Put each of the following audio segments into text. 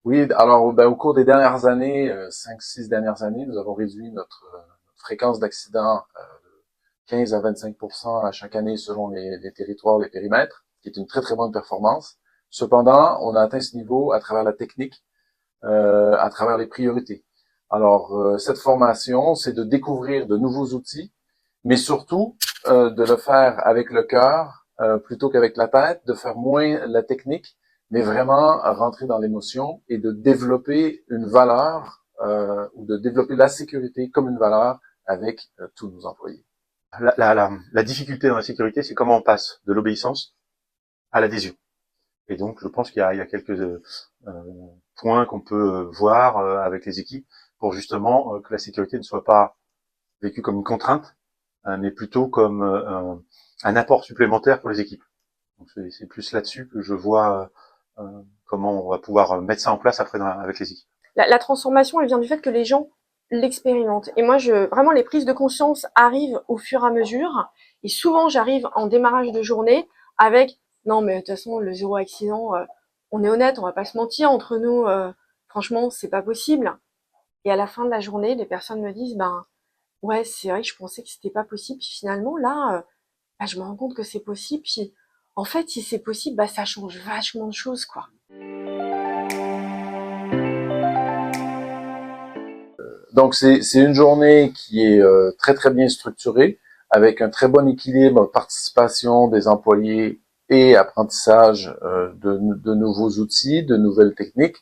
Oui, alors au cours des dernières années, 5-6 dernières années, nous avons réduit notre fréquence d'accidents de 15 à 25% à chaque année selon les territoires, les périmètres, qui est une très très bonne performance. Cependant, on a atteint ce niveau à travers la technique, à travers les priorités. Alors, cette formation, c'est de découvrir de nouveaux outils, mais surtout de le faire avec le cœur plutôt qu'avec la tête, de faire moins la technique, mais vraiment rentrer dans l'émotion et de développer une valeur ou de développer la sécurité comme une valeur avec tous nos employés. La difficulté dans la sécurité, c'est comment on passe de l'obéissance à l'adhésion. Et donc, je pense qu'il y a quelques points qu'on peut voir avec les équipes pour justement que la sécurité ne soit pas vécue comme une contrainte, mais plutôt comme un apport supplémentaire pour les équipes. Donc, c'est plus là-dessus que je vois comment on va pouvoir mettre ça en place après avec les équipes. La transformation, elle vient du fait que les gens l'expérimentent. Et moi, vraiment, les prises de conscience arrivent au fur et à mesure. Et souvent, j'arrive en démarrage de journée avec « Non, mais de toute façon, le zéro accident, on est honnête, on va pas se mentir entre nous. Franchement, c'est pas possible. » Et à la fin de la journée, les personnes me disent « Ben, ouais, c'est vrai que je pensais que c'était pas possible. Puis finalement, là, je me rends compte que c'est possible. Puis en fait, si c'est possible, ça change vachement de choses, quoi. » Donc c'est une journée qui est très très bien structurée, avec un très bon équilibre participation des employés et apprentissage de nouveaux outils, de nouvelles techniques,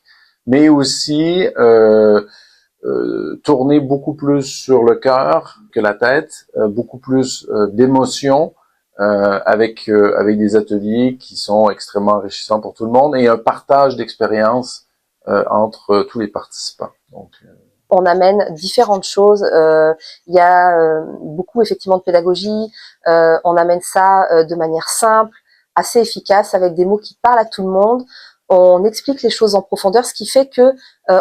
mais aussi tourner beaucoup plus sur le cœur que la tête, beaucoup plus d'émotions avec des ateliers qui sont extrêmement enrichissants pour tout le monde et un partage d'expériences entre tous les participants. Donc, on amène différentes choses. Il y a beaucoup effectivement de pédagogie. On amène ça de manière simple, assez efficace, avec des mots qui parlent à tout le monde. On explique les choses en profondeur, ce qui fait que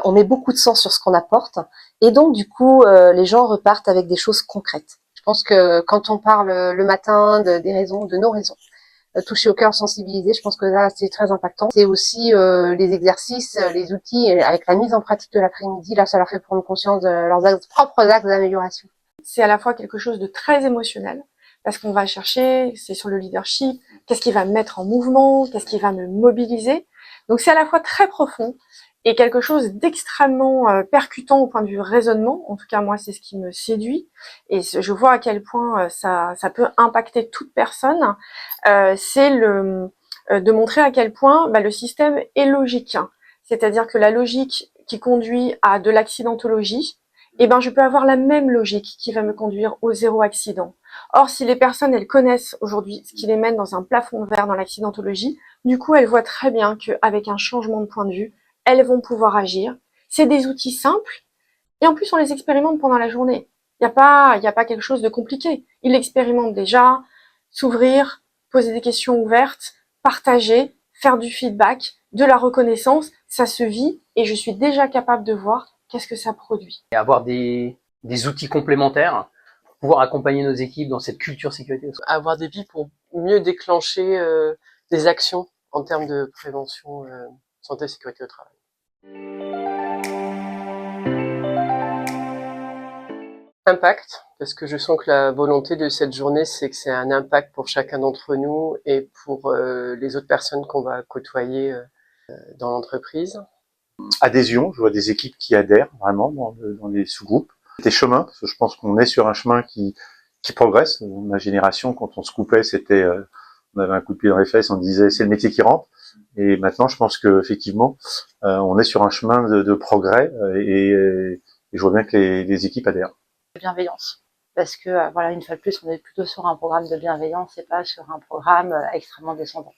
on met beaucoup de sens sur ce qu'on apporte. Et donc du coup, les gens repartent avec des choses concrètes. Je pense que quand on parle le matin des raisons, de nos raisons, toucher au cœur, sensibiliser, je pense que là c'est très impactant. C'est aussi les exercices, les outils, avec la mise en pratique de l'après-midi, là ça leur fait prendre conscience de leurs propres axes d'amélioration. C'est à la fois quelque chose de très émotionnel, parce qu'on va chercher, c'est sur le leadership, qu'est-ce qui va me mettre en mouvement, qu'est-ce qui va me mobiliser. Donc c'est à la fois très profond et quelque chose d'extrêmement percutant au point de vue raisonnement. En tout cas, moi, c'est ce qui me séduit. Et je vois à quel point ça peut impacter toute personne. C'est de montrer à quel point le système est logique. C'est-à-dire que la logique qui conduit à de l'accidentologie, je peux avoir la même logique qui va me conduire au zéro accident. Or, si les personnes, elles connaissent aujourd'hui ce qui les mène dans un plafond de verre dans l'accidentologie, du coup, elles voient très bien qu'avec un changement de point de vue, elles vont pouvoir agir. C'est des outils simples, et en plus, on les expérimente pendant la journée. Il n'y a pas quelque chose de compliqué. Ils l'expérimentent déjà, s'ouvrir, poser des questions ouvertes, partager, faire du feedback, de la reconnaissance, ça se vit, et je suis déjà capable de voir qu'est-ce que ça produit. Et avoir des outils complémentaires pour pouvoir accompagner nos équipes dans cette culture sécurité. Avoir des billes pour mieux déclencher des actions en termes de prévention santé et sécurité au travail. Impact, parce que je sens que la volonté de cette journée, c'est que c'est un impact pour chacun d'entre nous et pour les autres personnes qu'on va côtoyer dans l'entreprise. Adhésion, je vois des équipes qui adhèrent vraiment dans les sous-groupes. Des chemins, parce que je pense qu'on est sur un chemin qui progresse. Ma génération, quand on se coupait, c'était on avait un coup de pied dans les fesses, on disait c'est le métier qui rentre. Et maintenant, je pense que effectivement, on est sur un chemin de progrès et je vois bien que les équipes adhèrent. Bienveillance. Parce que voilà, une fois de plus, on est plutôt sur un programme de bienveillance et pas sur un programme extrêmement descendant.